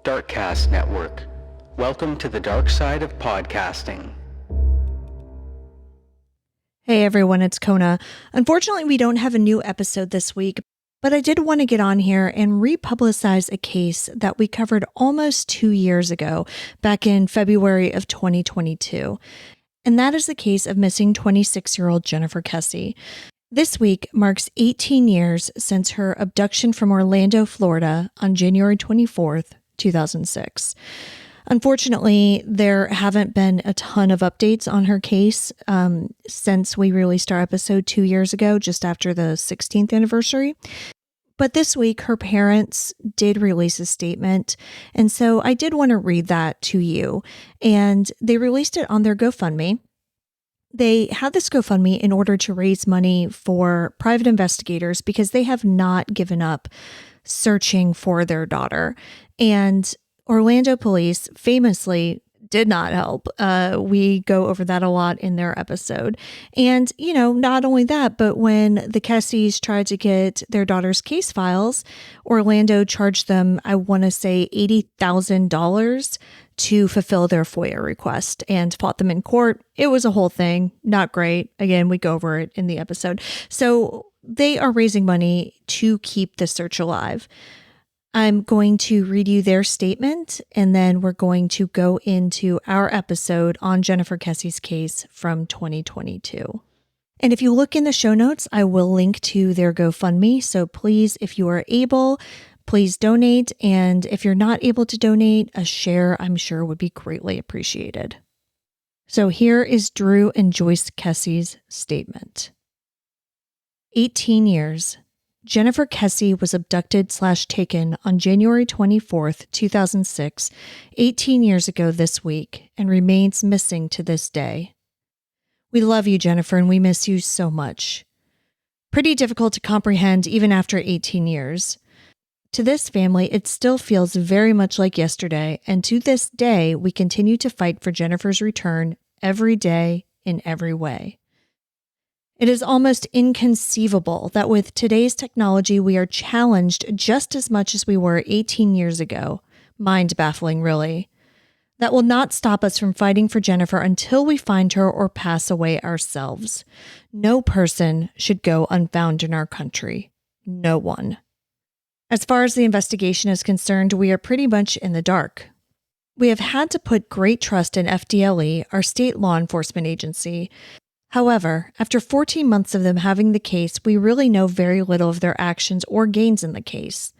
Darkcast Network. Welcome to the dark side of podcasting. Hey everyone, it's Kona. Unfortunately, we don't have a new episode this week, but I did want to get on here and republicize a case that we covered almost 2 years ago, back in February of 2022. And that is the case of missing 26-year-old Jennifer Kesse. This week marks 18 years since her abduction from Orlando, Florida on January 24th, 2006. Unfortunately, there haven't been a ton of updates on her case since we released our episode 2 years ago, just after the 16th anniversary. But this week, her parents did release a statement, and so I did want to read that to you. And they released it on their GoFundMe. They had this GoFundMe in order to raise money for private investigators because they have not given up searching for their daughter. And Orlando police famously did not help. We go over that a lot in their episode. And, not only that, but when the Kesses tried to get their daughter's case files, Orlando charged them, I want to say $80,000 to fulfill their FOIA request and fought them in court. It was a whole thing. Not great. Again, we go over it in the episode. So they are raising money to keep the search alive. I'm going to read you their statement, and then we're going to go into our episode on Jennifer Kesse's case from 2022. And if you look in the show notes, I will link to their GoFundMe. So please, if you are able, please donate. And if you're not able to donate, a share, I'm sure, would be greatly appreciated. So here is Drew and Joyce Kesse's statement. 18 years. Jennifer Kesse was abducted/taken on January 24th, 2006, 18 years ago this week, and remains missing to this day. We love you, Jennifer, and we miss you so much. Pretty difficult to comprehend even after 18 years. To this family, it still feels very much like yesterday, and to this day, we continue to fight for Jennifer's return every day in every way. It is almost inconceivable that with today's technology, we are challenged just as much as we were 18 years ago. Mind-baffling, really. That will not stop us from fighting for Jennifer until we find her or pass away ourselves. No person should go unfound in our country. No one. As far as the investigation is concerned, we are pretty much in the dark. We have had to put great trust in FDLE, our state law enforcement agency. However, after 14 months of them having the case, we really know very little of their actions or gains in the case.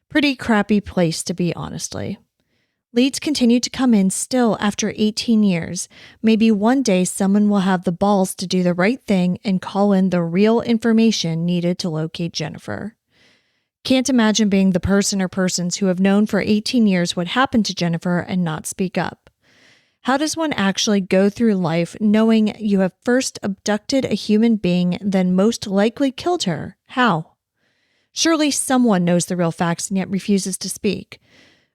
Pretty crappy place to be, honestly. Leads continue to come in still after 18 years. Maybe one day someone will have the balls to do the right thing and call in the real information needed to locate Jennifer. Can't imagine being the person or persons who have known for 18 years what happened to Jennifer and not speak up. How does one actually go through life knowing you have first abducted a human being, then most likely killed her? How? Surely someone knows the real facts and yet refuses to speak.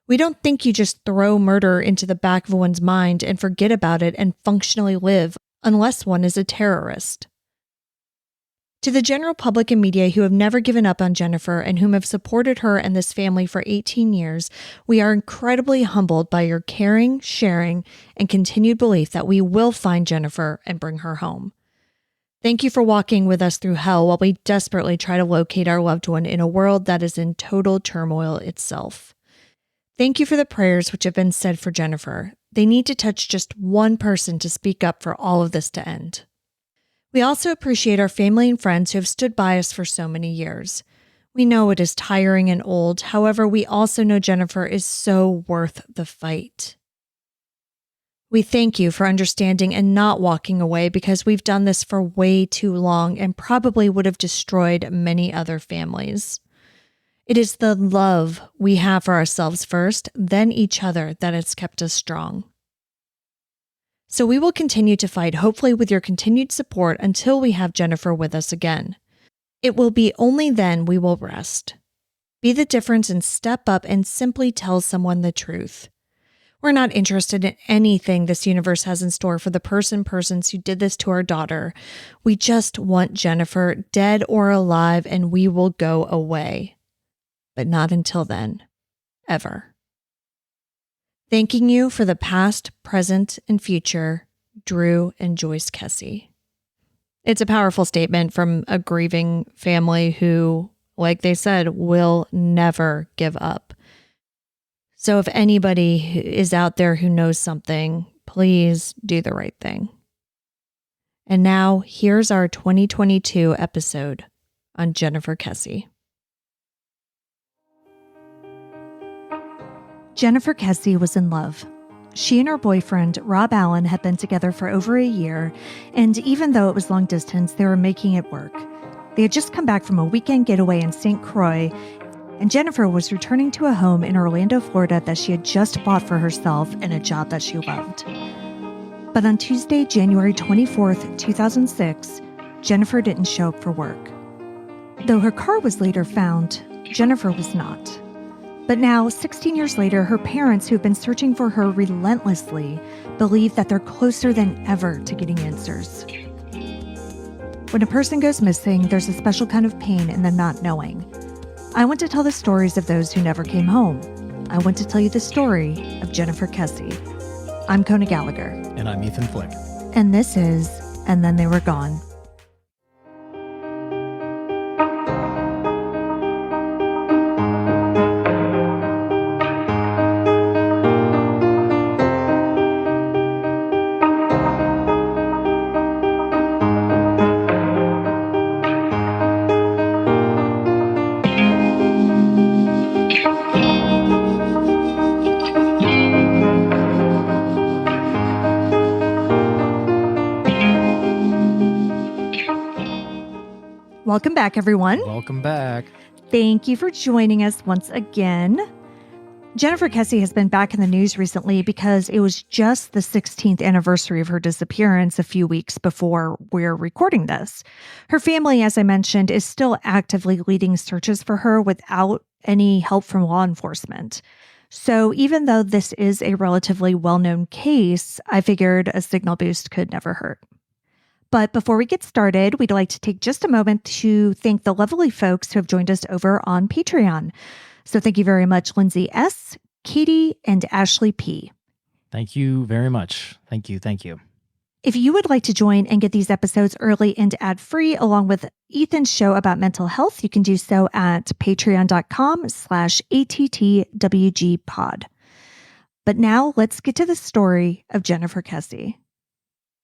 We don't think you just throw murder into the back of one's mind and forget about it and functionally live unless one is a terrorist. To the general public and media who have never given up on Jennifer and whom have supported her and this family for 18 years, we are incredibly humbled by your caring, sharing, and continued belief that we will find Jennifer and bring her home. Thank you for walking with us through hell while we desperately try to locate our loved one in a world that is in total turmoil itself. Thank you for the prayers which have been said for Jennifer. They need to touch just one person to speak up for all of this to end. We also appreciate our family and friends who have stood by us for so many years. We know it is tiring and old. However, we also know Jennifer is so worth the fight. We thank you for understanding and not walking away because we've done this for way too long and probably would have destroyed many other families. It is the love we have for ourselves first, then each other, that has kept us strong. So we will continue to fight, hopefully with your continued support, until we have Jennifer with us again. It will be only then we will rest. Be the difference and step up and simply tell someone the truth. We're not interested in anything this universe has in store for the persons who did this to our daughter. We just want Jennifer, dead or alive, and we will go away. But not until then. Ever. Thanking you for the past, present, and future, Drew and Joyce Kesse. It's a powerful statement from a grieving family who, like they said, will never give up. So if anybody is out there who knows something, please do the right thing. And now, here's our 2022 episode on Jennifer Kesse. Jennifer Kesse was in love. She and her boyfriend, Rob Allen, had been together for over a year, and even though it was long distance, they were making it work. They had just come back from a weekend getaway in St. Croix, and Jennifer was returning to a home in Orlando, Florida that she had just bought for herself and a job that she loved. But on Tuesday, January 24th, 2006, Jennifer didn't show up for work. Though her car was later found, Jennifer was not. But now, 16 years later, her parents, who have been searching for her relentlessly, believe that they're closer than ever to getting answers. When a person goes missing, there's a special kind of pain in the not knowing. I want to tell the stories of those who never came home. I want to tell you the story of Jennifer Kesse. I'm Kona Gallagher. And I'm Ethan Flick. And this is And Then They Were Gone. Welcome back, everyone. Welcome back. Thank you for joining us once again. Jennifer Kesse has been back in the news recently because it was just the 16th anniversary of her disappearance a few weeks before we're recording this. Her family, as I mentioned, is still actively leading searches for her without any help from law enforcement. So even though this is a relatively well-known case, I figured a signal boost could never hurt. But before we get started, we'd like to take just a moment to thank the lovely folks who have joined us over on Patreon. So thank you very much, Lindsay S., Katie, and Ashley P. Thank you very much. Thank you. If you would like to join and get these episodes early and ad-free, along with Ethan's show about mental health, you can do so at patreon.com/ATTWGpod. But now let's get to the story of Jennifer Kesse.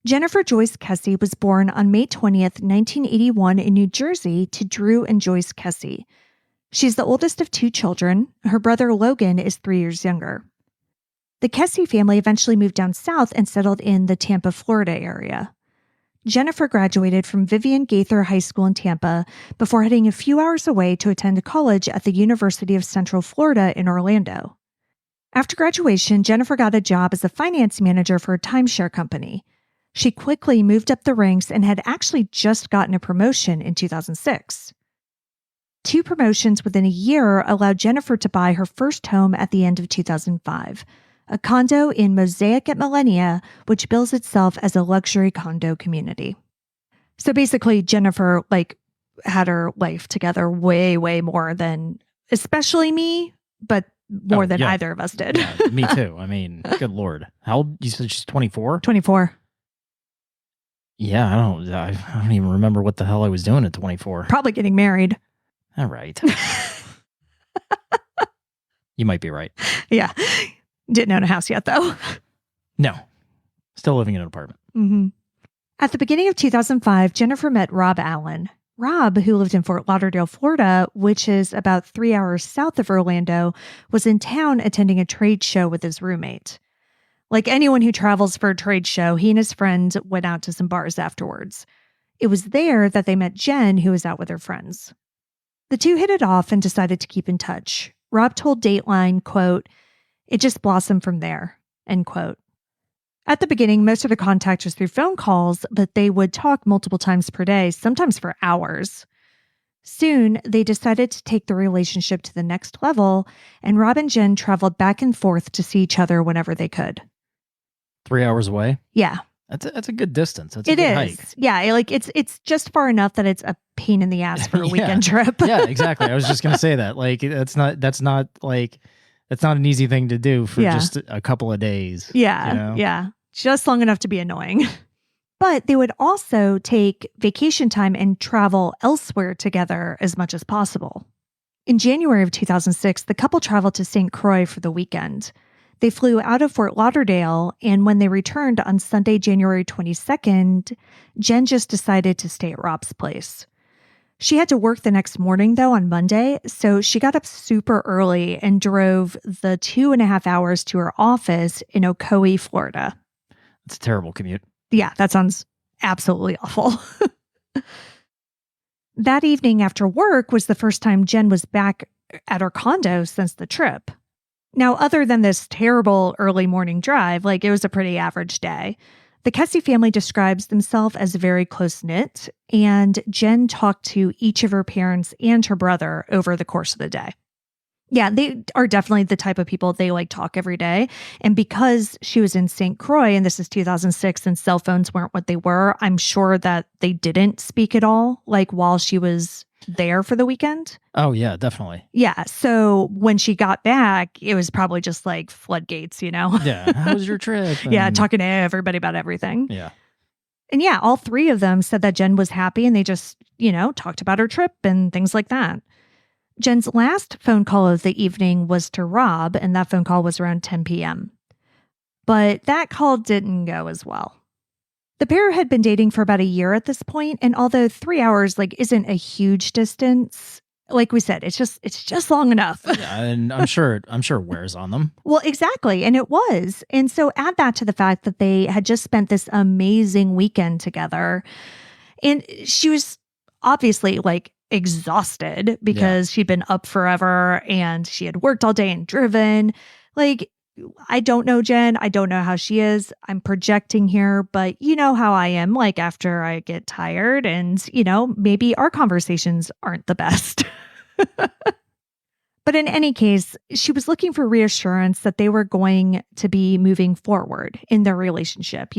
Jennifer Joyce Kesse was born on May 20th, 1981 in New Jersey to Drew and Joyce Kesse. She's the oldest of two children. Her brother Logan is 3 years younger. The Kesse family eventually moved down south and settled in the Tampa, Florida area. Jennifer graduated from Vivian Gaither High School in Tampa before heading a few hours away to attend college at the University of Central Florida in Orlando. After graduation, Jennifer got a job as a finance manager for a timeshare company. She quickly moved up the ranks and had actually just gotten a promotion in 2006. 2 promotions within a year allowed Jennifer to buy her first home at the end of 2005, a condo in Mosaic at Millenia, which bills itself as a luxury condo community. So basically, Jennifer had her life together way, way more than, especially me, but more than either of us did. Yeah, me too. I mean, good Lord. How old? You said she's 24? 24. Yeah, I don't even remember what the hell I was doing at 24. Probably getting married. All right. You might be right. Yeah. Didn't own a house yet, though. No. Still living in an apartment. Mm-hmm. At the beginning of 2005, Jennifer met Rob Allen. Rob, who lived in Fort Lauderdale, Florida, which is about 3 hours south of Orlando, was in town attending a trade show with his roommate. Like anyone who travels for a trade show, he and his friend went out to some bars afterwards. It was there that they met Jen, who was out with her friends. The two hit it off and decided to keep in touch. Rob told Dateline, quote, "It just blossomed from there," end quote. At the beginning, most of the contact was through phone calls, but they would talk multiple times per day, sometimes for hours. Soon, they decided to take the relationship to the next level, and Rob and Jen traveled back and forth to see each other whenever they could. 3 hours away? Yeah. That's a good distance. That's a good hike. Yeah, it's just far enough that it's a pain in the ass for a weekend trip. Yeah, exactly. I was just gonna say that. Like that's not like It's not an easy thing to do for Yeah. just a couple of days. Yeah, you know? yeah. Just long enough to be annoying. But they would also take vacation time and travel elsewhere together as much as possible. In January of 2006, the couple traveled to St. Croix for the weekend. They flew out of Fort Lauderdale, and when they returned on Sunday, January 22nd, Jen just decided to stay at Rob's place. She had to work the next morning, though, on Monday, so she got up super early and drove the 2.5 hours to her office in Ocoee, Florida. It's a terrible commute. Yeah, that sounds absolutely awful. That evening after work was the first time Jen was back at her condo since the trip. Now, other than this terrible early morning drive, it was a pretty average day. The Kesse family describes themselves as very close-knit, and Jen talked to each of her parents and her brother over the course of the day. Yeah, they are definitely the type of people they talk every day. And because she was in St. Croix, and this is 2006, and cell phones weren't what they were, I'm sure that they didn't speak at all, while she was there for the weekend. Oh, yeah, definitely. Yeah, so when she got back, it was probably just floodgates, Yeah, how was your trip? Yeah, talking to everybody about everything. Yeah. And yeah, all three of them said that Jen was happy, and they just, talked about her trip and things like that. Jen's last phone call of the evening was to Rob, and that phone call was around 10 p.m. But that call didn't go as well. The pair had been dating for about a year at this point, and although 3 hours isn't a huge distance, like we said, it's just long enough. Yeah, and I'm sure it wears on them. Well, exactly, and it was. And so add that to the fact that they had just spent this amazing weekend together, and she was obviously exhausted because she'd been up forever and she had worked all day and driven. I don't know Jen. I don't know how she is. I'm projecting here, but you know how I am after I get tired and, maybe our conversations aren't the best. But in any case, she was looking for reassurance that they were going to be moving forward in their relationship,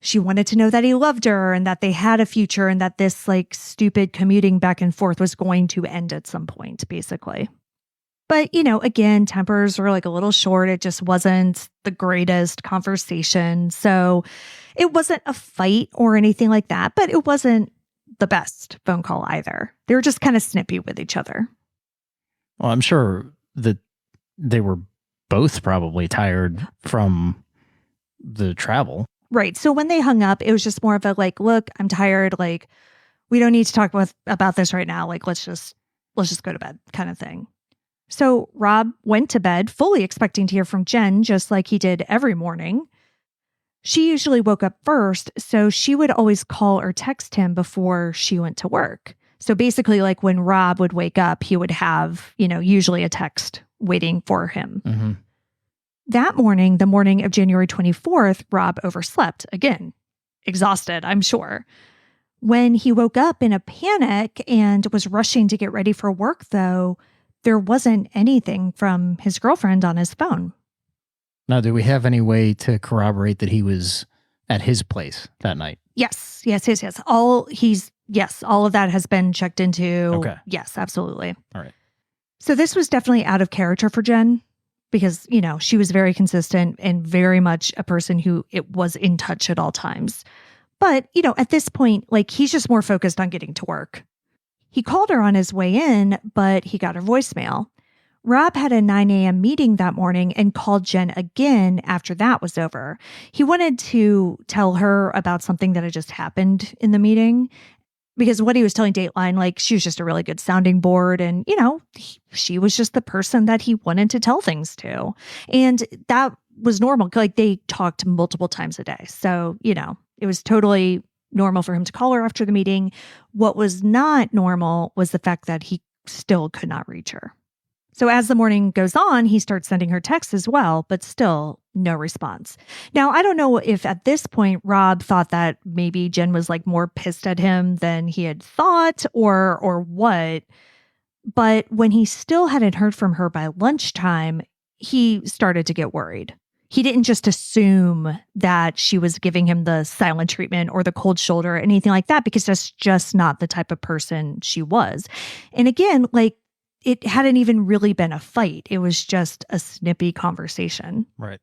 she wanted to know that he loved her and that they had a future and that this stupid commuting back and forth was going to end at some point, basically. But, again, tempers were a little short. It just wasn't the greatest conversation. So it wasn't a fight or anything like that, but it wasn't the best phone call either. They were just kind of snippy with each other. Well, I'm sure that they were both probably tired from the travel. Right. So when they hung up, it was just more of a look, I'm tired. We don't need to talk about this right now. Let's just go to bed kind of thing. So Rob went to bed fully expecting to hear from Jen, just like he did every morning. She usually woke up first, so she would always call or text him before she went to work. So basically, when Rob would wake up, he would have, usually a text waiting for him. Mm-hmm. That morning, the morning of January 24th, Rob overslept again, exhausted, I'm sure. When he woke up in a panic and was rushing to get ready for work, though, there wasn't anything from his girlfriend on his phone. Now, do we have any way to corroborate that he was at his place that night? Yes. All of that has been checked into. Okay. Yes, absolutely. All right. So this was definitely out of character for Jen because, she was very consistent and very much a person who it was in touch at all times. But, at this point, he's just more focused on getting to work. He called her on his way in, but he got her voicemail. Rob had a 9 a.m. meeting that morning and called Jen again after that was over. He wanted to tell her about something that had just happened in the meeting because what he was telling Dateline, she was just a really good sounding board and, she was just the person that he wanted to tell things to. And that was normal. They talked multiple times a day. So, it was totally normal for him to call her after the meeting. What was not normal was the fact that he still could not reach her. So as the morning goes on, he starts sending her texts as well, but still no response. Now, I don't know if at this point Rob thought that maybe Jen was more pissed at him than he had thought or what, but when he still hadn't heard from her by lunchtime, he started to get worried. He didn't just assume that she was giving him the silent treatment or the cold shoulder or anything like that, because that's just not the type of person she was. And again, it hadn't even really been a fight. It was just a snippy conversation. Right.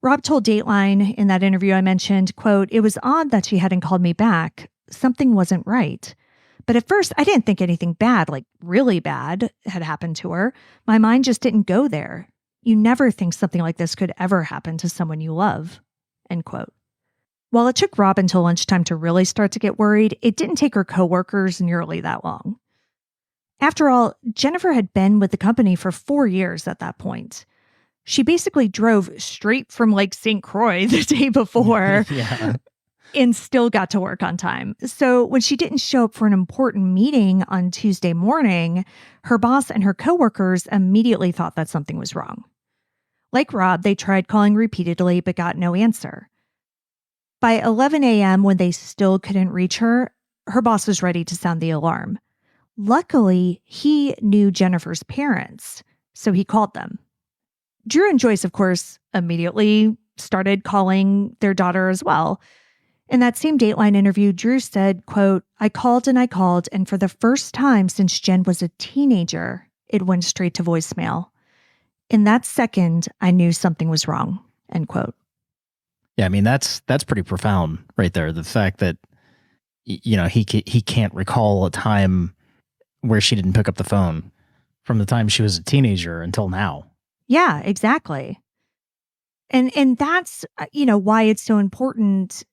Rob told Dateline in that interview I mentioned, quote, "It was odd that she hadn't called me back. Something wasn't right. But at first, I didn't think anything bad, like really bad, had happened to her. My mind just didn't go there. You never think something like this could ever happen to someone you love." End quote. While it took Rob until lunchtime to really start to get worried, it didn't take her coworkers nearly that long. After all, Jennifer had been with the company for 4 years at that point. She basically drove straight from Lake St. Croix the day before Yeah. and still got to work on time. So when she didn't show up for an important meeting on Tuesday morning, her boss and her coworkers immediately thought that something was wrong. Like Rob, they tried calling repeatedly but got no answer. By 11 a.m., when they still couldn't reach her, her boss was ready to sound the alarm. Luckily, he knew Jennifer's parents, so he called them. Drew and Joyce, of course, immediately started calling their daughter as well. In that same Dateline interview, Drew said, quote, I called, and for the first time since Jen was a teenager, it went straight to voicemail. In that second, I knew something was wrong," end quote. Yeah, I mean, that's pretty profound right there. The fact that, he can't recall a time where she didn't pick up the phone from the time she was a teenager until now. Yeah, exactly. And that's, why it's so important,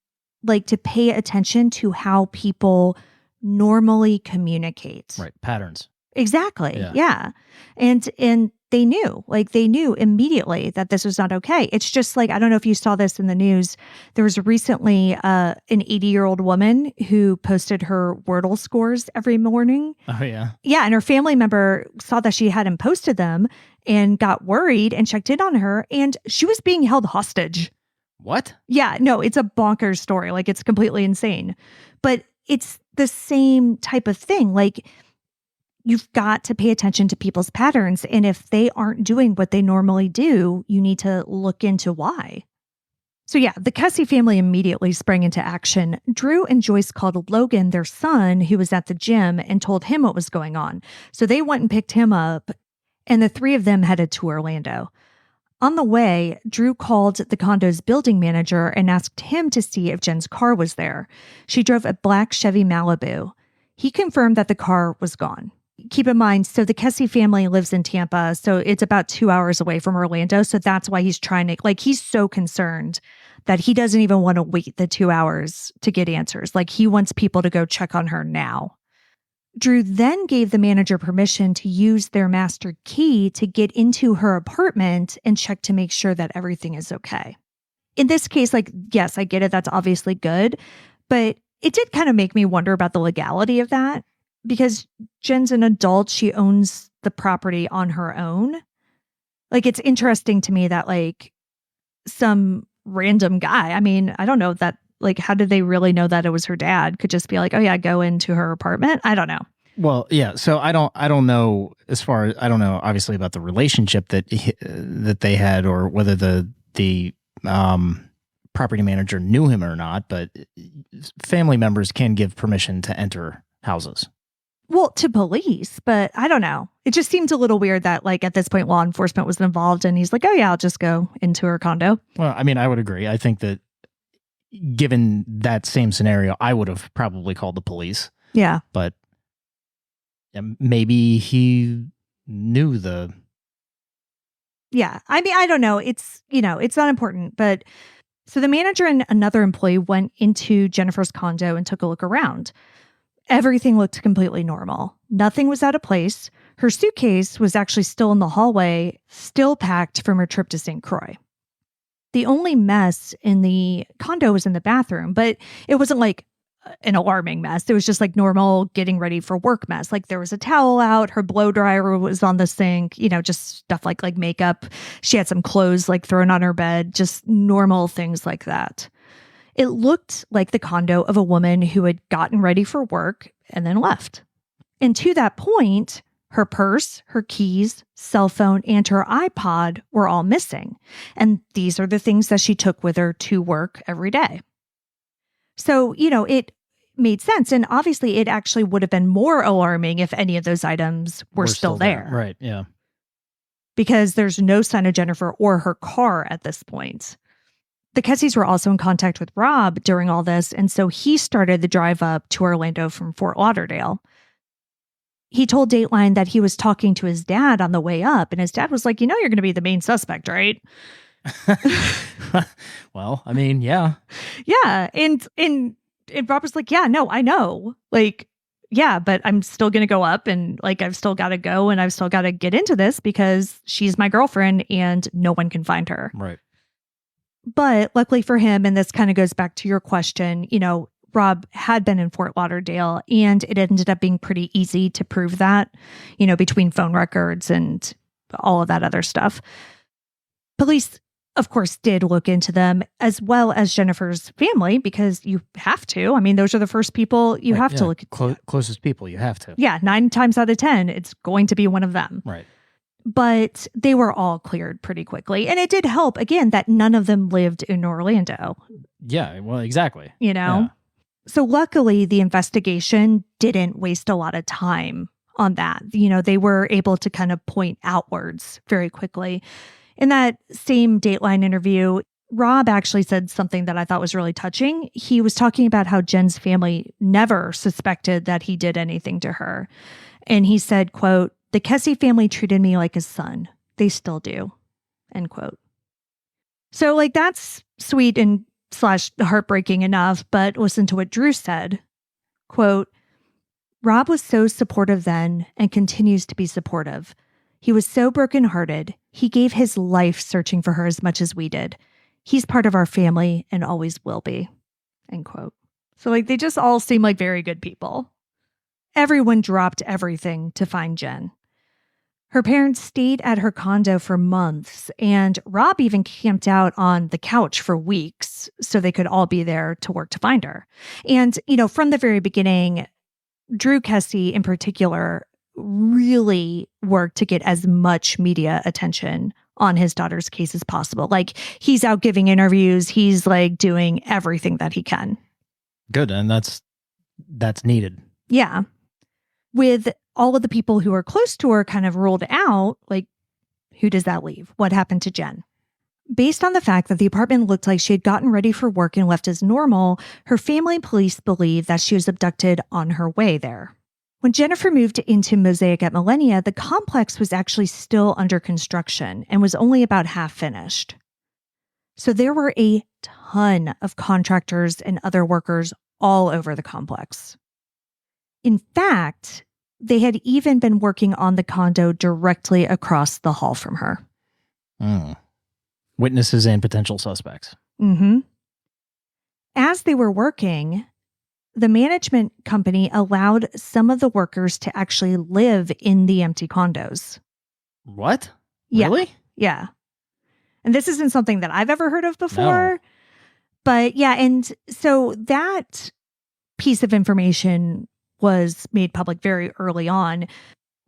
like, to pay attention to how people normally communicate. Right. Patterns. Exactly. Yeah. And they knew immediately that this was not okay. It's just like, I don't know if you saw this in the news. There was recently an 80-year-old woman who posted her Wordle scores every morning. Oh, yeah. Yeah. And her family member saw that she hadn't posted them and got worried and checked in on her, and she was being held hostage. What? Yeah. No, it's a bonkers story. Like, it's completely insane. But it's the same type of thing. Like, you've got to pay attention to people's patterns. And if they aren't doing what they normally do, you need to look into why. So yeah, the Kesse family immediately sprang into action. Drew and Joyce called Logan, their son, who was at the gym, and told him what was going on. So they went and picked him up, and the three of them headed to Orlando. On the way, Drew called the condo's building manager and asked him to see if Jen's car was there. She drove a black Chevy Malibu. He confirmed that the car was gone. Keep in mind, so the Kesse family lives in Tampa, so it's about 2 hours away from Orlando. So that's why he's trying to, he's so concerned that he doesn't even want to wait the 2 hours to get answers. Like, he wants people to go check on her now. Drew then gave the manager permission to use their master key to get into her apartment and check to make sure that everything is okay. In this case, yes, I get it. That's obviously good. But it did kind of make me wonder about the legality of that. Because Jen's an adult, she owns the property on her own. It's interesting to me that, some random guy, I don't know that, how did they really know that it was her dad? Could just be like, oh yeah, go into her apartment. I don't know. Well, yeah. So I don't know I don't know obviously about the relationship that they had, or whether the property manager knew him or not, but family members can give permission to enter houses. Well, to police, but I don't know. It just seemed a little weird that, at this point, law enforcement was involved, and he's like, oh yeah, I'll just go into her condo. Well, I would agree. I think that given that same scenario, I would have probably called the police. Yeah. But maybe he knew the... Yeah. I don't know. It's, it's not important, but... So the manager and another employee went into Jennifer's condo and took a look around. Everything looked completely normal. Nothing was out of place. Her suitcase was actually still in the hallway, still packed from her trip to St. Croix. The only mess in the condo was in the bathroom, but it wasn't an alarming mess. It was just normal getting ready for work mess. There was a towel out, her blow dryer was on the sink, just stuff like makeup. She had some clothes thrown on her bed, just normal things like that. It looked like the condo of a woman who had gotten ready for work and then left. And to that point, her purse, her keys, cell phone, and her iPod were all missing. And these are the things that she took with her to work every day. So, it made sense. And obviously, it actually would have been more alarming if any of those items were still there. Right, yeah. Because there's no sign of Jennifer or her car at this point. The Kesses were also in contact with Rob during all this, and so he started the drive up to Orlando from Fort Lauderdale. He told Dateline that he was talking to his dad on the way up, and his dad was like, you're going to be the main suspect, right? Well, I mean, yeah. Yeah, and Rob was like, yeah, no, I know. Like, yeah, but I'm still going to go up, and like, I've still got to go, and I've still got to get into this because she's my girlfriend and no one can find her. Right. But luckily for him, and this kind of goes back to your question, Rob had been in Fort Lauderdale, and it ended up being pretty easy to prove that, between phone records and all of that other stuff. Police, of course, did look into them, as well as Jennifer's family, because you have to. I mean, those are the first people you have to look at. Closest people, you have to. Yeah, 9 times out of 10, it's going to be one of them. Right. But they were all cleared pretty quickly. And it did help, again, that none of them lived in Orlando. Yeah, well, exactly. Yeah. So luckily, the investigation didn't waste a lot of time on that. They were able to kind of point outwards very quickly. In that same Dateline interview, Rob actually said something that I thought was really touching. He was talking about how Jen's family never suspected that he did anything to her. And he said, quote, "The Kesse family treated me like a son. They still do," end quote. So like, that's sweet and / heartbreaking enough, but listen to what Drew said. Quote, "Rob was so supportive then and continues to be supportive. He was so brokenhearted. He gave his life searching for her as much as we did. He's part of our family and always will be," end quote. So like, they just all seem like very good people. Everyone dropped everything to find Jen. Her parents stayed at her condo for months, and Rob even camped out on the couch for weeks so they could all be there to work to find her. And, from the very beginning, Drew Kesse in particular really worked to get as much media attention on his daughter's case as possible. Like, he's out giving interviews. He's like doing everything that he can. Good. And that's needed. Yeah. With all of the people who are close to her kind of ruled out, like, who does that leave? What happened to Jen? Based on the fact that the apartment looked like she had gotten ready for work and left as normal, her family and police believe that she was abducted on her way there. When Jennifer moved into Mosaic at Millennia, the complex was actually still under construction and was only about half finished. So there were a ton of contractors and other workers all over the complex. In fact, they had even been working on the condo directly across the hall from her. Witnesses and potential suspects. Mm-hmm. As they were working, the management company allowed some of the workers to actually live in the empty condos. What? Yeah. Really? Yeah. And this isn't something that I've ever heard of before. No. But yeah, and so that piece of information was made public very early on.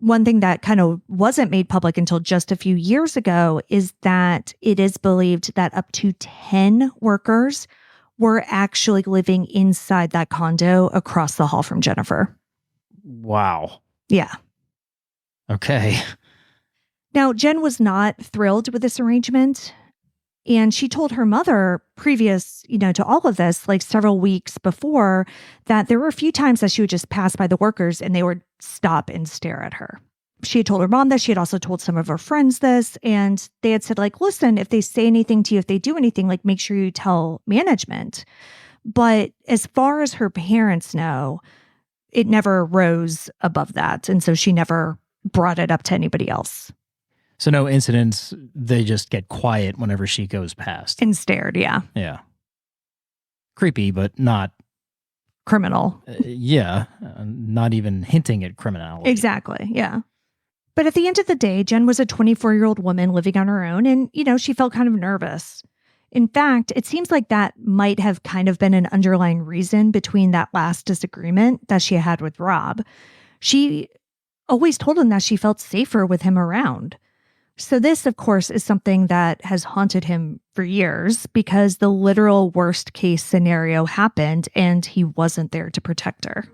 One thing that kind of wasn't made public until just a few years ago is that it is believed that up to 10 workers were actually living inside that condo across the hall from Jennifer. Wow. Yeah. Okay. Now, Jen was not thrilled with this arrangement. And she told her mother previous, to all of this, like several weeks before, that there were a few times that she would just pass by the workers and they would stop and stare at her. She had told her mom this. She had also told some of her friends this. And they had said, like, listen, if they say anything to you, if they do anything, like, make sure you tell management. But as far as her parents know, it never rose above that. And so she never brought it up to anybody else. So no incidents, they just get quiet whenever she goes past. And stared, yeah. Yeah. Creepy, but not... criminal. Not even hinting at criminality. Exactly, yeah. But at the end of the day, Jen was a 24-year-old woman living on her own, and, she felt kind of nervous. In fact, it seems like that might have kind of been an underlying reason between that last disagreement that she had with Rob. She always told him that she felt safer with him around. So this, of course, is something that has haunted him for years because the literal worst case scenario happened and he wasn't there to protect her.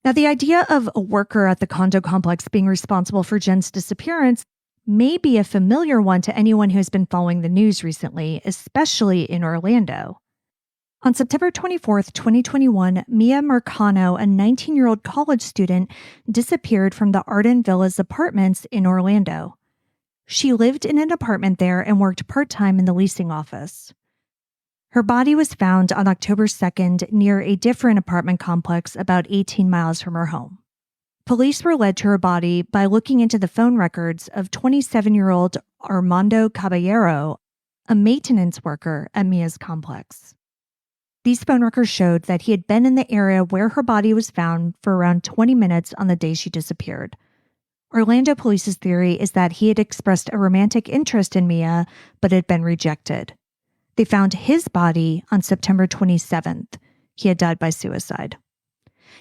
Now, the idea of a worker at the condo complex being responsible for Jen's disappearance may be a familiar one to anyone who has been following the news recently, especially in Orlando. On September 24th, 2021, Mia Mercano, a 19-year-old college student, disappeared from the Arden Villas apartments in Orlando. She lived in an apartment there and worked part-time in the leasing office. Her body was found on October 2nd near a different apartment complex about 18 miles from her home. Police were led to her body by looking into the phone records of 27-year-old Armando Caballero, a maintenance worker at Mia's complex. These phone records showed that he had been in the area where her body was found for around 20 minutes on the day she disappeared. Orlando police's theory is that he had expressed a romantic interest in Mia, but had been rejected. They found his body on September 27th. He had died by suicide.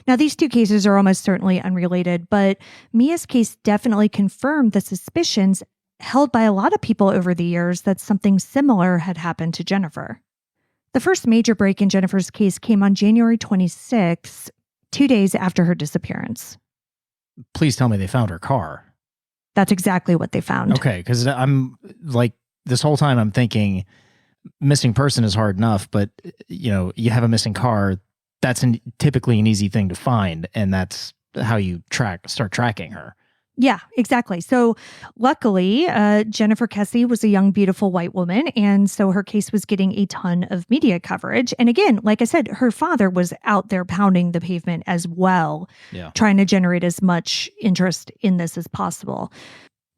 Now, these two cases are almost certainly unrelated, but Mia's case definitely confirmed the suspicions held by a lot of people over the years that something similar had happened to Jennifer. The first major break in Jennifer's case came on January 26th, 2 days after her disappearance. Please tell me they found her car. That's exactly what they found. Okay, because I'm like, this whole time I'm thinking missing person is hard enough, but you have a missing car, that's typically an easy thing to find, and that's how you start tracking her. Yeah, exactly. So luckily, Jennifer Kesse was a young, beautiful white woman, and so her case was getting a ton of media coverage. And again, like I said, her father was out there pounding the pavement as well, trying to generate as much interest in this as possible.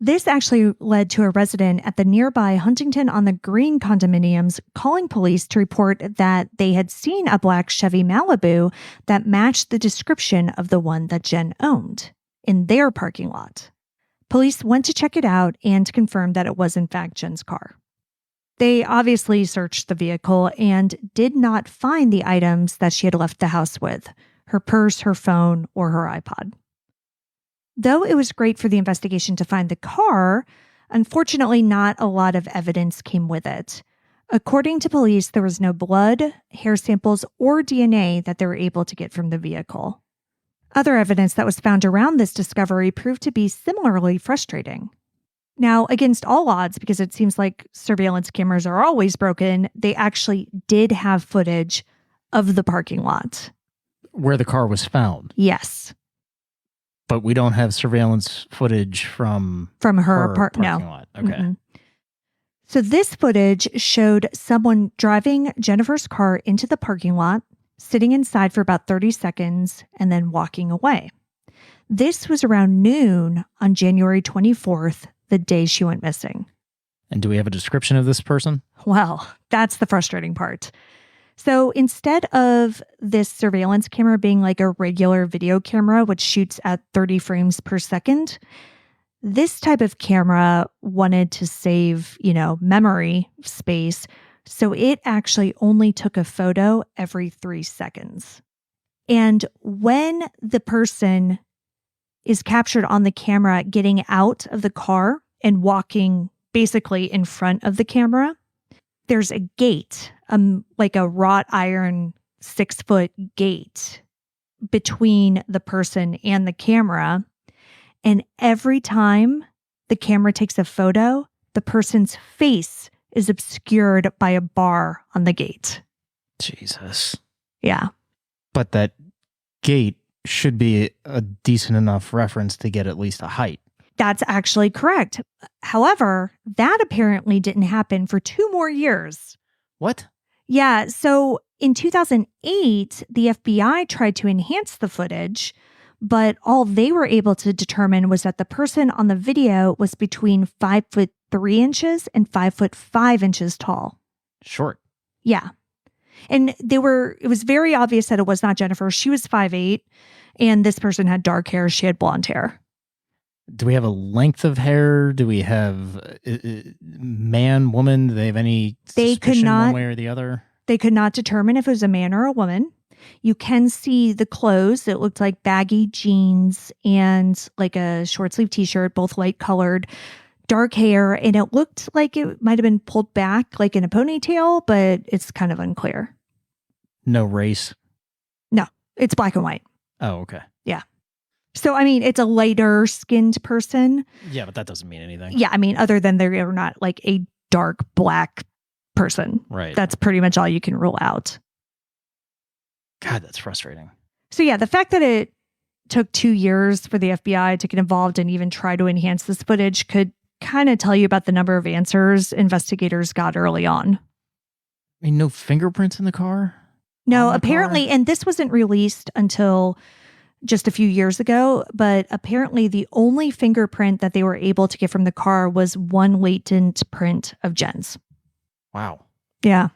This actually led to a resident at the nearby Huntington on the Green condominiums calling police to report that they had seen a black Chevy Malibu that matched the description of the one that Jen owned in their parking lot. Police went to check it out and confirmed that it was in fact Jen's car. They obviously searched the vehicle and did not find the items that she had left the house with, her purse, her phone, or her iPod. Though it was great for the investigation to find the car, unfortunately not a lot of evidence came with it. According to police, there was no blood, hair samples, or DNA that they were able to get from the vehicle. Other evidence that was found around this discovery proved to be similarly frustrating. Now, against all odds, because it seems like surveillance cameras are always broken, they actually did have footage of the parking lot. Where the car was found? Yes. But we don't have surveillance footage from her parking lot. Okay. Mm-hmm. So this footage showed someone driving Jennifer's car into the parking lot, sitting inside for about 30 seconds, and then walking away. This was around noon on January 24th, the day she went missing. And do we have a description of this person? Well, that's the frustrating part. So instead of this surveillance camera being like a regular video camera, which shoots at 30 frames per second, this type of camera wanted to save, memory space. So it actually only took a photo every 3 seconds. And when the person is captured on the camera getting out of the car and walking basically in front of the camera, there's a gate, like a wrought iron 6-foot gate between the person and the camera. And every time the camera takes a photo, the person's face is obscured by a bar on the gate. Jesus. Yeah. But that gate should be a decent enough reference to get at least a height. That's actually correct. However, that apparently didn't happen for 2 more years. What? Yeah. So in 2008, the FBI tried to enhance the footage, but all they were able to determine was that the person on the video was between 5'3" and 5'5" tall. Short. Yeah. And it was very obvious that it was not Jennifer. She was 5'8", and this person had dark hair. She had blonde hair. Do we have a length of hair? Do we have man, woman? Do they have any suspicion one way or the other? They could not determine if it was a man or a woman. You can see the clothes. It looked like baggy jeans and like a short sleeve t-shirt, both light colored, dark hair. And it looked like it might have been pulled back like in a ponytail, but it's kind of unclear. No race? No, it's black and white. Oh, okay. Yeah. So, I mean, it's a lighter skinned person. Yeah, but that doesn't mean anything. Yeah, I mean, other than they're not like a dark black person. Right. That's pretty much all you can rule out. God, that's frustrating. So, yeah, the fact that it took 2 years for the FBI to get involved and even try to enhance this footage could kind of tell you about the number of answers investigators got early on. I mean, no fingerprints in the car? No, apparently, and this wasn't released until just a few years ago, but apparently the only fingerprint that they were able to get from the car was one latent print of Jen's. Wow. Yeah.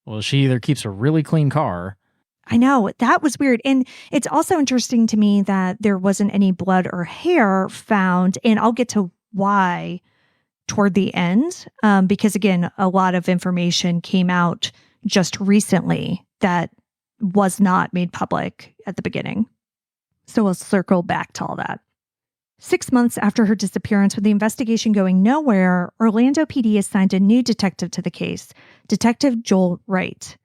Well, she either keeps a really clean car. I know. That was weird. And it's also interesting to me that there wasn't any blood or hair found. And I'll get to why toward the end, because again, a lot of information came out just recently that was not made public at the beginning. So we'll circle back to all that. 6 months after her disappearance, with the investigation going nowhere, Orlando PD assigned a new detective to the case, Detective Joel Wright.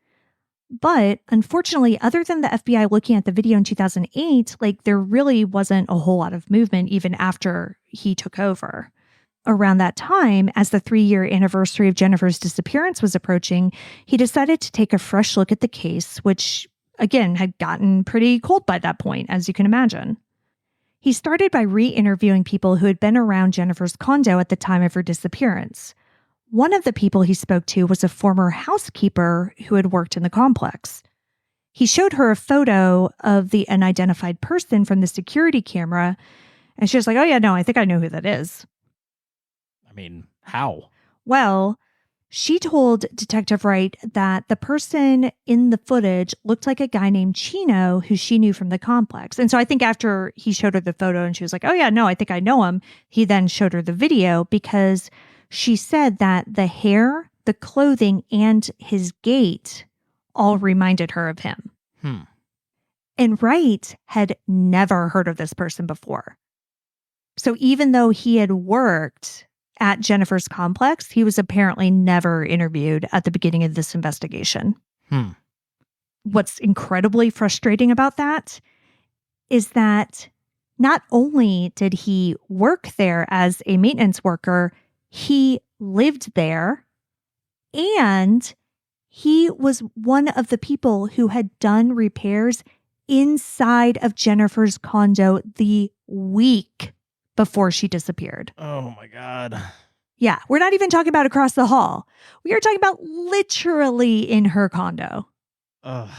But unfortunately, other than the FBI looking at the video in 2008, there really wasn't a whole lot of movement even after he took over. Around that time, as the 3-year anniversary of Jennifer's disappearance was approaching, he decided to take a fresh look at the case, which, again, had gotten pretty cold by that point, as you can imagine. He started by re-interviewing people who had been around Jennifer's condo at the time of her disappearance. One of the people he spoke to was a former housekeeper who had worked in the complex. He showed her a photo of the unidentified person from the security camera, and she was like, "Oh yeah, no, I think I know who that is." I mean, how? Well, she told Detective Wright that the person in the footage looked like a guy named Chino who she knew from the complex. And so I think after he showed her the photo and she was like, "Oh yeah, no, I think I know him," he then showed her the video because she said that the hair, the clothing, and his gait all reminded her of him. And Wright had never heard of this person before. So even though he had worked at Jennifer's complex, he was apparently never interviewed at the beginning of this investigation. What's incredibly frustrating about that is that not only did he work there as a maintenance worker, he lived there, and he was one of the people who had done repairs inside of Jennifer's condo the week before she disappeared. Oh my God. Yeah, we're not even talking about across the hall. We are talking about literally in her condo. Ugh.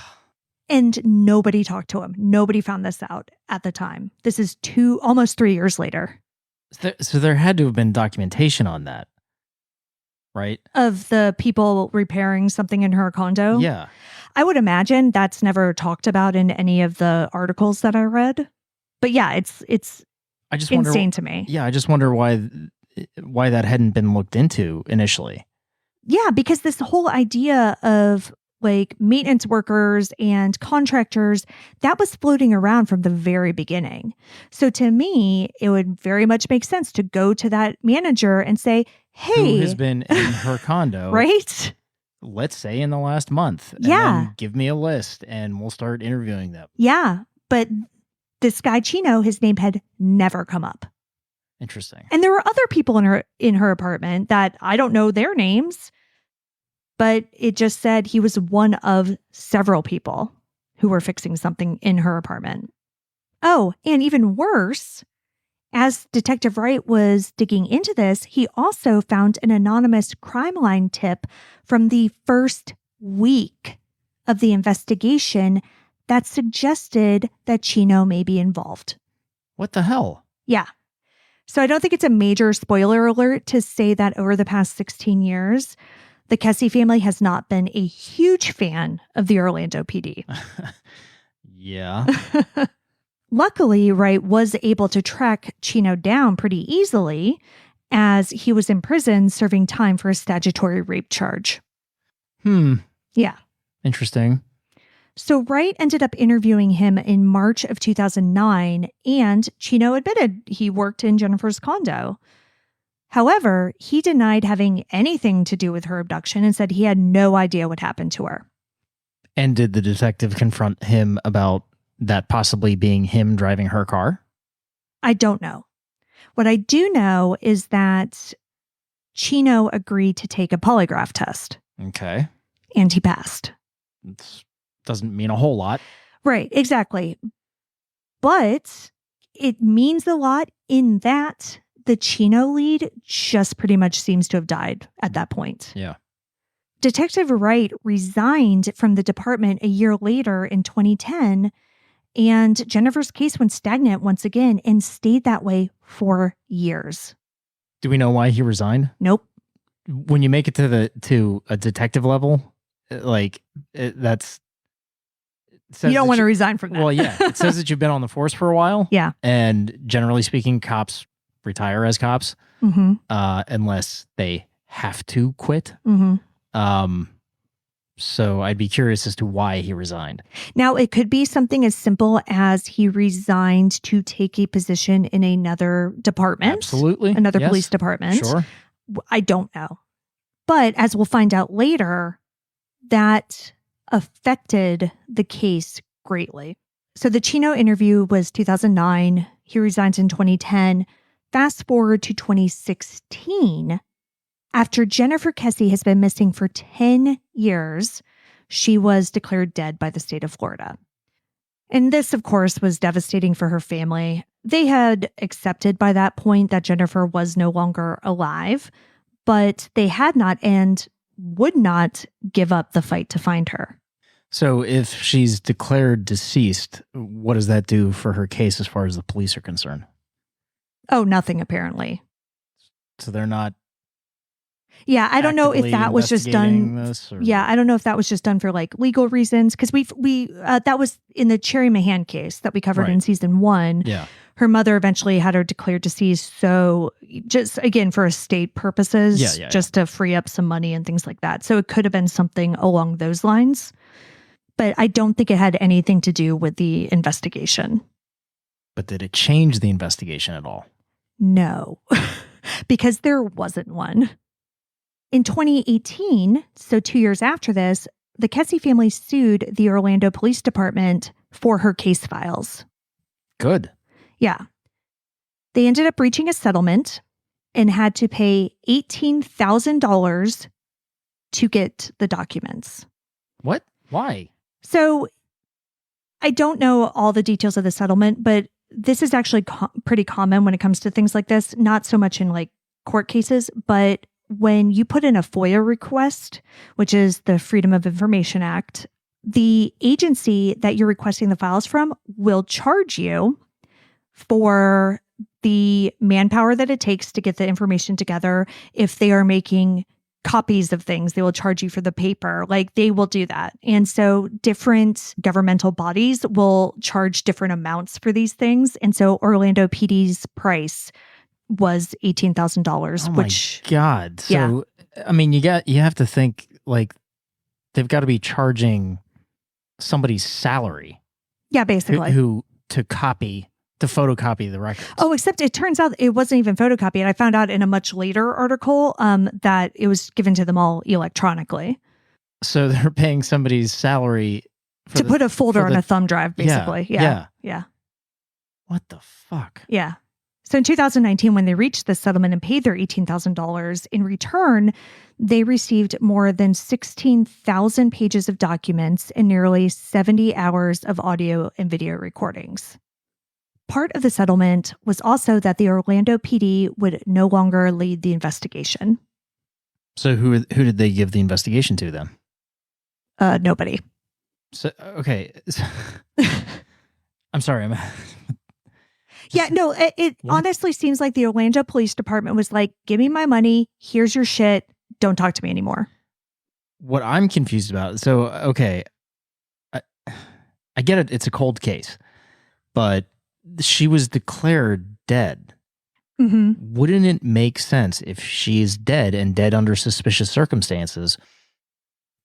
And nobody talked to him. Nobody found this out at the time. This is almost 3 years later. So there had to have been documentation on that, right? Of the people repairing something in her condo? Yeah. I would imagine that's never talked about in any of the articles that I read. But yeah, it's I just insane to me. Yeah, I just wonder why that hadn't been looked into initially. Yeah, because this whole idea of maintenance workers and contractors, that was floating around from the very beginning. So to me, it would very much make sense to go to that manager and say, "Hey, who has been in her condo?" Right? Let's say in the last month. And then give me a list and we'll start interviewing them. Yeah, but this guy Chino, his name had never come up. Interesting. And there were other people in her apartment that I don't know their names, but it just said he was one of several people who were fixing something in her apartment. Oh, and even worse, as Detective Wright was digging into this, he also found an anonymous crime line tip from the first week of the investigation that suggested that Chino may be involved. What the hell? Yeah. So I don't think it's a major spoiler alert to say that over the past 16 years, the Kesse family has not been a huge fan of the Orlando PD. Yeah. Luckily, Wright was able to track Chino down pretty easily as he was in prison serving time for a statutory rape charge. Yeah. Interesting. So Wright ended up interviewing him in March of 2009, and Chino admitted he worked in Jennifer's condo. However, he denied having anything to do with her abduction and said he had no idea what happened to her. And did the detective confront him about that possibly being him driving her car? I don't know. What I do know is that Chino agreed to take a polygraph test. Okay. And he passed. It doesn't mean a whole lot. Right, exactly. But it means a lot in that the Chino lead just pretty much seems to have died at that point. Yeah. Detective Wright resigned from the department a year later in 2010, and Jennifer's case went stagnant once again and stayed that way for years. Do we know why he resigned? Nope. When you make it to a detective level, that's... You don't want to resign from that. Well, yeah. It says that you've been on the force for a while. Yeah. And generally speaking, cops retire as cops unless they have to quit. So I'd be curious as to why he resigned. Now, it could be something as simple as he resigned to take a position in another department. Absolutely. Another police department. Sure. I don't know. But as we'll find out later, that affected the case greatly. So the Chino interview was 2009. He resigns in 2010. Fast forward to 2016. After Jennifer Kesse has been missing for 10 years, she was declared dead by the state of Florida. And this, of course, was devastating for her family. They had accepted by that point that Jennifer was no longer alive, but they had not and would not give up the fight to find her. So if she's declared deceased, what does that do for her case as far as the police are concerned? Oh, nothing, apparently. So they're not... Yeah, I don't know if that was just done. Yeah, I don't know if that was just done for like legal reasons, because we that was in the Cherry Mahan case that we covered in season 1. Yeah, her mother eventually had her declared deceased, so just again for estate purposes, just to free up some money and things like that. So it could have been something along those lines, but I don't think it had anything to do with the investigation. But did it change the investigation at all? No, because there wasn't one. In 2018, so 2 years after this, the Kesse family sued the Orlando Police Department for her case files. Good. Yeah. They ended up reaching a settlement and had to pay $18,000 to get the documents. What? Why? So I don't know all the details of the settlement, but this is actually pretty common when it comes to things like this. Not so much in like court cases, but when you put in a FOIA request, which is the Freedom of Information Act, the agency that you're requesting the files from will charge you for the manpower that it takes to get the information together. If they are making copies of things, they will charge you for the paper. Like they will do that. And so different governmental bodies will charge different amounts for these things. And so Orlando PD's price was $18,000, which God. So I mean, you have to think like they've got to be charging somebody's salary. Yeah, basically. Who to photocopy the records. Oh, except it turns out it wasn't even photocopied. I found out in a much later article that it was given to them all electronically. So they're paying somebody's salary to put a folder on a thumb drive, basically. Yeah. What the fuck? Yeah. So in 2019, when they reached this settlement and paid their $18,000, in return, they received more than 16,000 pages of documents and nearly 70 hours of audio and video recordings. Part of the settlement was also that the Orlando PD would no longer lead the investigation. So who did they give the investigation to then? Nobody. So okay. I'm sorry. Yeah, no, it honestly seems like the Orlando Police Department was like, give me my money. Here's your shit. Don't talk to me anymore. What I'm confused about. So, okay. I get it. It's a cold case, but she was declared dead. Mm-hmm. Wouldn't it make sense if she is dead and dead under suspicious circumstances,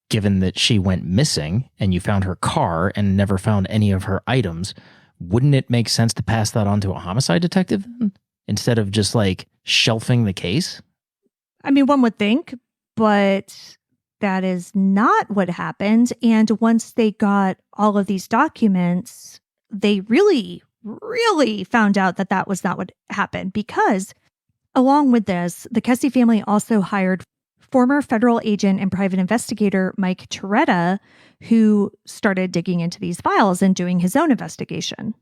given that she went missing and you found her car and never found any of her items? Wouldn't it make sense to pass that on to a homicide detective instead of just like shelving the case? I mean, one would think, but that is not what happened. And once they got all of these documents, they really found out that that was not what happened, because along with this, the Kesse family also hired former federal agent and private investigator Mike Toretta, who started digging into these files and doing his own investigation.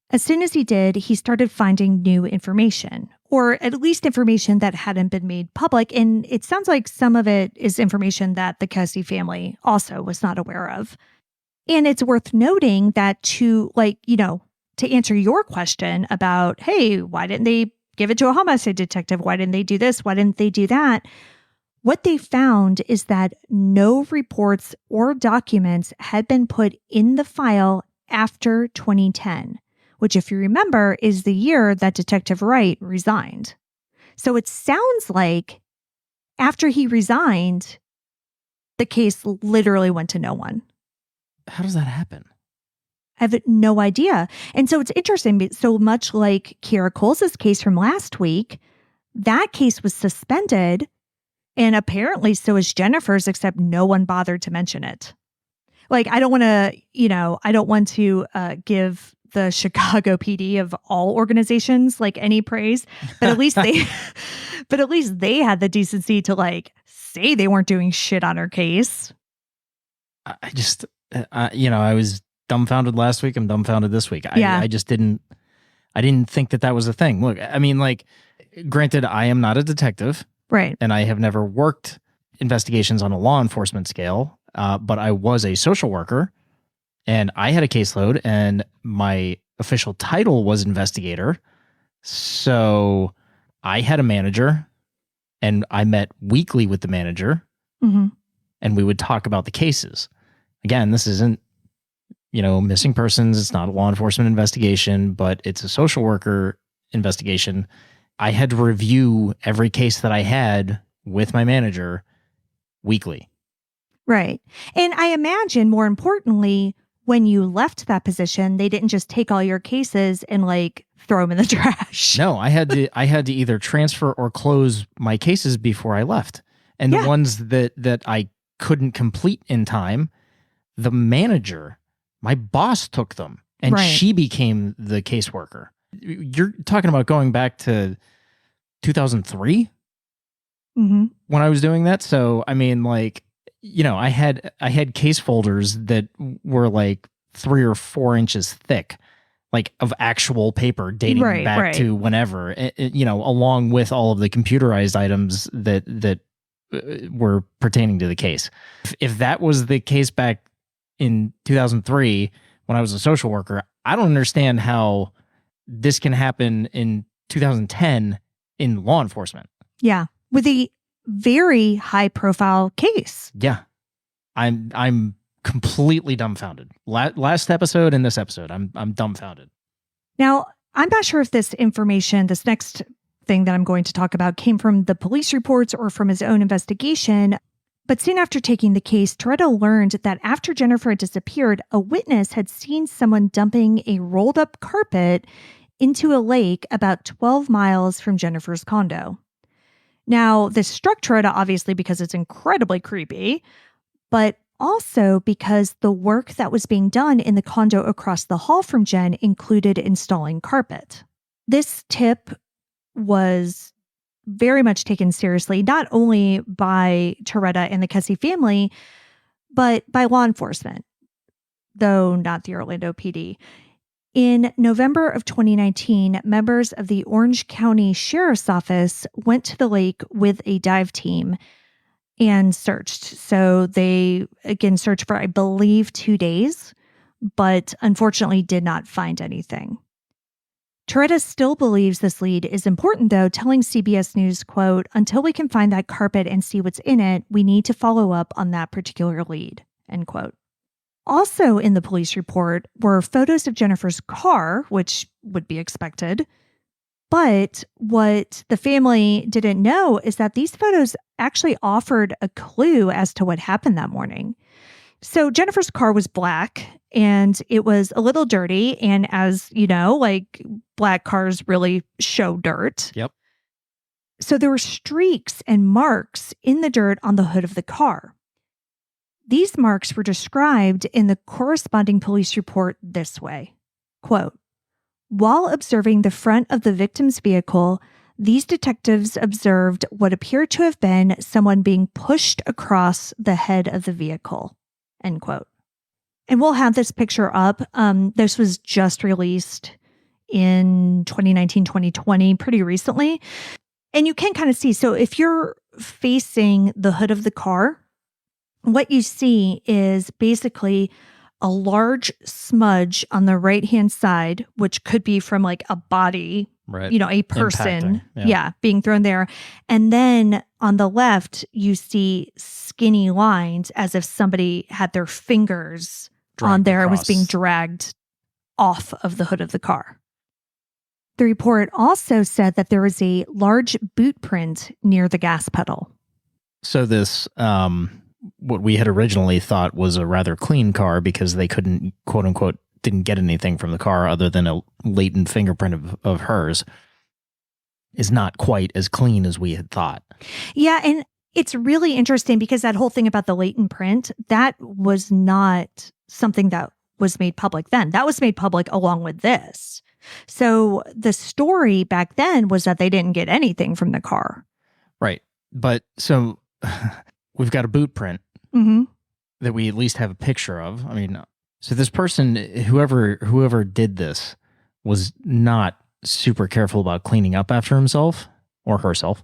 As soon as he did, he started finding new information, or at least information that hadn't been made public. And it sounds like some of it is information that the Kesse family also was not aware of. And it's worth noting that to answer your question about, hey, why didn't they give it to a homicide detective? Why didn't they do this? Why didn't they do that? What they found is that no reports or documents had been put in the file after 2010, which, if you remember, is the year that Detective Wright resigned. So it sounds like after he resigned, the case literally went to no one. How does that happen? I have no idea. And so it's interesting. So much like Kiera Coles' case from last week, that case was suspended. And apparently so is Jennifer's, except no one bothered to mention it. Like, I don't want to give the Chicago PD of all organizations like any praise, but at least they had the decency to say they weren't doing shit on her case. I just, I was dumbfounded last week. I'm dumbfounded this week. I just didn't think that was a thing. Look, I mean, granted, I am not a detective. Right. And I have never worked investigations on a law enforcement scale, but I was a social worker and I had a caseload and my official title was investigator. So I had a manager and I met weekly with the manager and we would talk about the cases. Again, this isn't, missing persons. It's not a law enforcement investigation, but it's a social worker investigation. I had to review every case that I had with my manager weekly. Right. And I imagine, more importantly, when you left that position, they didn't just take all your cases and throw them in the trash. No, I had to either transfer or close my cases before I left. And the ones that I couldn't complete in time, the manager, my boss, took them and she became the caseworker. You're talking about going back to 2003 when I was doing that. So, I mean, I had case folders that were 3 or 4 inches thick, of actual paper dating back to whenever, along with all of the computerized items that were pertaining to the case. If that was the case back in 2003 when I was a social worker, I don't understand how this can happen in 2010 in law enforcement. Yeah. With a very high profile case. Yeah. I'm completely dumbfounded. Last episode and this episode, I'm dumbfounded. Now, I'm not sure if this information, this next thing that I'm going to talk about, came from the police reports or from his own investigation. But soon after taking the case, Toretta learned that after Jennifer had disappeared, a witness had seen someone dumping a rolled up carpet into a lake about 12 miles from Jennifer's condo. Now, this struck Toretta obviously because it's incredibly creepy, but also because the work that was being done in the condo across the hall from Jen included installing carpet. This tip was very much taken seriously, not only by Toretta and the Kesse family, but by law enforcement, though not the Orlando PD. In November of 2019, members of the Orange County Sheriff's Office went to the lake with a dive team and searched. So they, again, searched for, I believe, 2 days, but unfortunately did not find anything. Toretta still believes this lead is important, though, telling CBS News, quote, "Until we can find that carpet and see what's in it, we need to follow up on that particular lead," end quote. Also in the police report were photos of Jennifer's car, which would be expected. But what the family didn't know is that these photos actually offered a clue as to what happened that morning. So Jennifer's car was black and it was a little dirty. And as you know, like black cars really show dirt. Yep. So there were streaks and marks in the dirt on the hood of the car. These marks were described in the corresponding police report this way, quote, "While observing the front of the victim's vehicle, these detectives observed what appeared to have been someone being pushed across the head of the vehicle," end quote. And we'll have this picture up. This was just released in 2019, 2020, pretty recently. And you can kind of see, so if you're facing the hood of the car, what you see is basically a large smudge on the right-hand side, which could be from like a body, Right. A person, Impacting, being thrown there. And then on the left, you see skinny lines as if somebody had their fingers on there and was being dragged off of the hood of the car. The report also said that there was a large boot print near the gas pedal. So this, what we had originally thought was a rather clean car because they couldn't, quote unquote, didn't get anything from the car other than a latent fingerprint of hers, is not quite as clean as we had thought. Yeah, and it's really interesting because that whole thing about the latent print, that was not something that was made public then. That was made public along with this. So the story back then was that they didn't get anything from the car. Right. But so we've got a boot print that we at least have a picture of. I mean, so this person, whoever did this, was not super careful about cleaning up after himself or herself.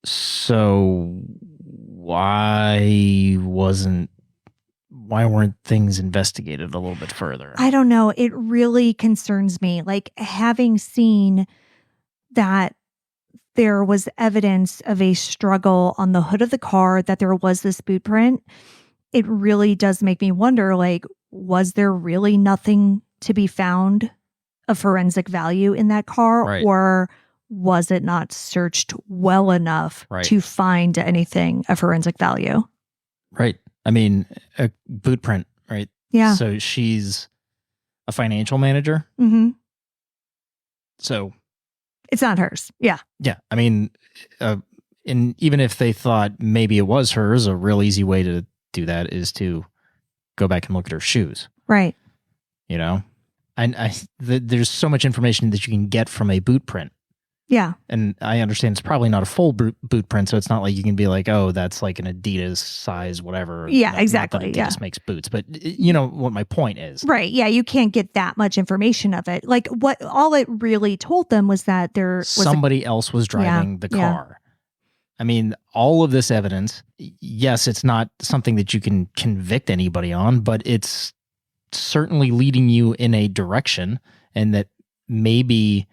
So why weren't things investigated a little bit further? I don't know. It really concerns me. Like, having seen that there was evidence of a struggle on the hood of the car, that there was this boot print, it really does make me wonder, like, was there really nothing to be found of forensic value in that car? Right. Or was it not searched well enough to find anything of forensic value? Right. I mean, a boot print, right? Yeah. So she's a financial manager. So it's not hers. Yeah. Yeah. I mean, and even if they thought maybe it was hers, a real easy way to do that is to go back and look at her shoes. Right. And there's so much information that you can get from a boot print. Yeah. And I understand it's probably not a full boot print, so it's not like you can be like, oh, that's like an Adidas size, whatever. Yeah, exactly. Not that Adidas makes boots, but you know what my point is. Right. Yeah, you can't get that much information of it. Like, what all it really told them was that there was somebody else was driving the car. I mean, all of this evidence, yes, it's not something that you can convict anybody on, but it's certainly leading you in a direction, and that maybe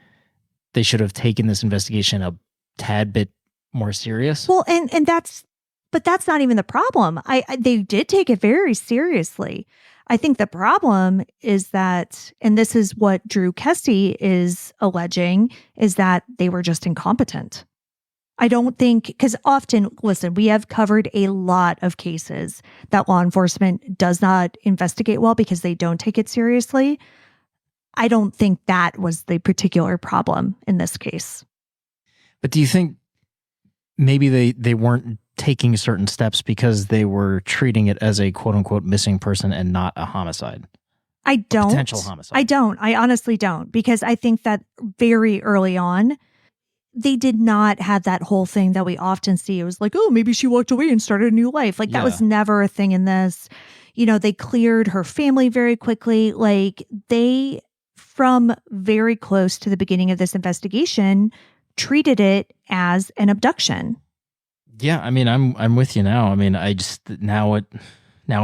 they should have taken this investigation a tad bit more serious. Well, and that's not even the problem. They did take it very seriously. I think the problem is that, and this is what Drew Kesse is alleging, is that they were just incompetent. I don't think, because often, listen, we have covered a lot of cases that law enforcement does not investigate well because they don't take it seriously. I don't think that was the particular problem in this case. But do you think maybe they weren't taking certain steps because they were treating it as a quote unquote missing person and not a homicide? I don't. Potential homicide. I don't. I honestly don't, because I think that very early on, they did not have that whole thing that we often see. It was like, oh, maybe she walked away and started a new life. Like, that was never a thing in this. They cleared her family very quickly. Like, they, from very close to the beginning of this investigation, treated it as an abduction. Yeah, I mean, I'm with you now. I mean, I just now it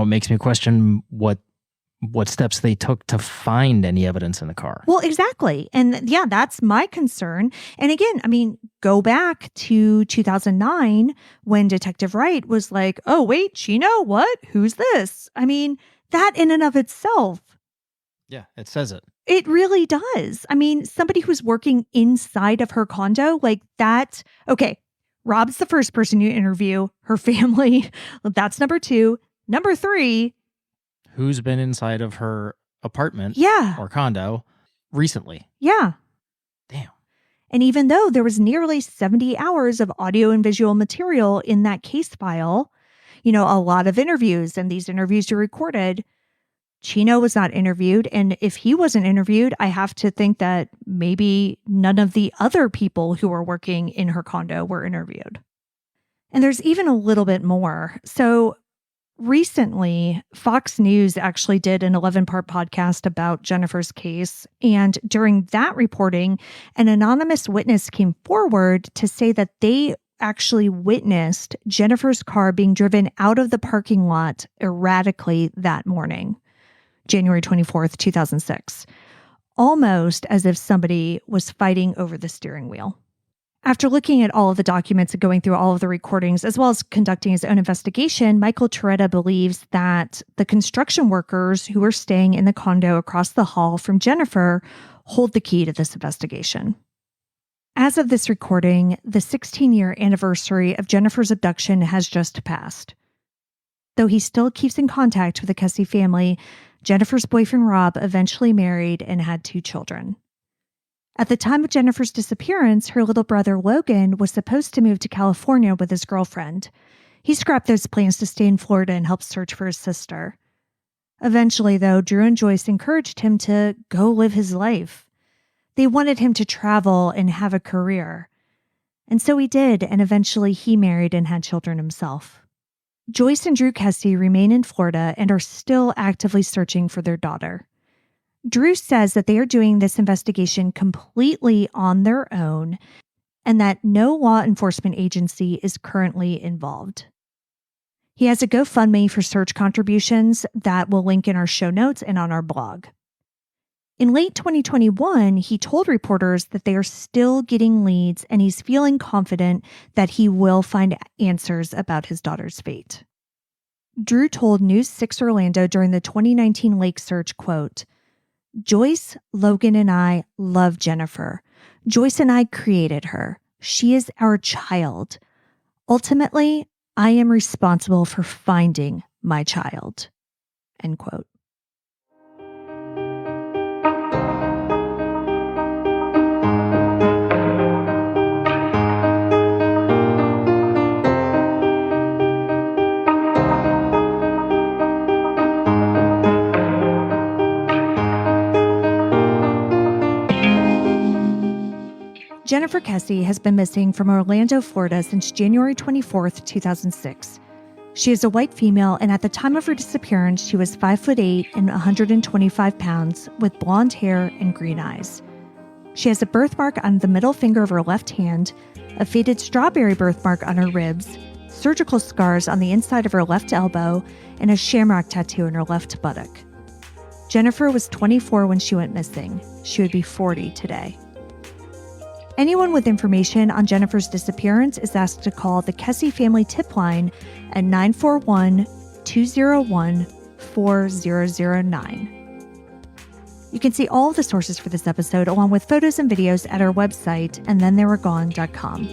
makes me question what steps they took to find any evidence in the car. Well, exactly. And yeah, that's my concern. And again, I mean, go back to 2009 when Detective Wright was like, oh, wait, Chino, what? Who's this? I mean, that in and of itself. Yeah, it says it. It really does. I mean, somebody who's working inside of her condo, like that. Okay, Rob's the first person you interview. Her family, that's number 2. Number 3. Who's been inside of her apartment or condo recently? Yeah. Damn. And even though there was nearly 70 hours of audio and visual material in that case file, a lot of interviews, and these interviews are recorded, Chino was not interviewed. And if he wasn't interviewed, I have to think that maybe none of the other people who were working in her condo were interviewed. And there's even a little bit more. So recently, Fox News actually did an 11-part podcast about Jennifer's case. And during that reporting, an anonymous witness came forward to say that they actually witnessed Jennifer's car being driven out of the parking lot erratically that morning, January 24th, 2006, almost as if somebody was fighting over the steering wheel. After looking at all of the documents and going through all of the recordings, as well as conducting his own investigation, Michael Toretta believes that the construction workers who were staying in the condo across the hall from Jennifer hold the key to this investigation. As of this recording, the 16-year anniversary of Jennifer's abduction has just passed. Though he still keeps in contact with the Kesse family, Jennifer's boyfriend Rob eventually married and had 2 children. At the time of Jennifer's disappearance, her little brother Logan was supposed to move to California with his girlfriend. He scrapped those plans to stay in Florida and help search for his sister. Eventually, though, Drew and Joyce encouraged him to go live his life. They wanted him to travel and have a career. And so he did, and eventually he married and had children himself. Joyce and Drew Kesse remain in Florida and are still actively searching for their daughter. Drew says that they are doing this investigation completely on their own and that no law enforcement agency is currently involved. He has a GoFundMe for search contributions that we'll link in our show notes and on our blog. In late 2021, he told reporters that they are still getting leads and he's feeling confident that he will find answers about his daughter's fate. Drew told News 6 Orlando during the 2019 lake search, quote, "Joyce, Logan, and I love Jennifer. Joyce and I created her. She is our child. Ultimately, I am responsible for finding my child." End quote. Jennifer Kesse has been missing from Orlando, Florida since January 24th, 2006. She is a white female, and at the time of her disappearance, she was 5'8" and 125 pounds with blonde hair and green eyes. She has a birthmark on the middle finger of her left hand, a faded strawberry birthmark on her ribs, surgical scars on the inside of her left elbow, and a shamrock tattoo on her left buttock. Jennifer was 24 when she went missing. She would be 40 today. Anyone with information on Jennifer's disappearance is asked to call the Kesse family tip line at 941-201-4009. You can see all of the sources for this episode along with photos and videos at our website, andthentheywere.gone.com.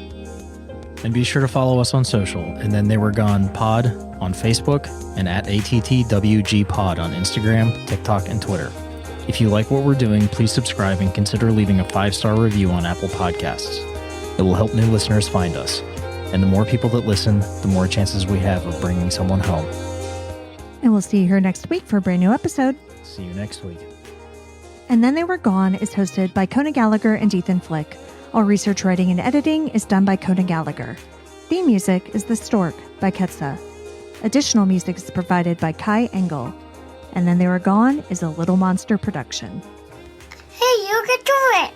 And be sure to follow us on social, And Then They Were Gone Pod on Facebook and at ATTWG Pod on Instagram, TikTok, and Twitter. If you like what we're doing, please subscribe and consider leaving a 5-star review on Apple Podcasts. It will help new listeners find us. And the more people that listen, the more chances we have of bringing someone home. And we'll see you here next week for a brand new episode. See you next week. And Then They Were Gone is hosted by Kona Gallagher and Ethan Flick. All research, writing, and editing is done by Kona Gallagher. Theme music is The Stork by Ketse. Additional music is provided by Kai Engel. And Then They Were Gone is a Little Monster production. Hey, you can do it!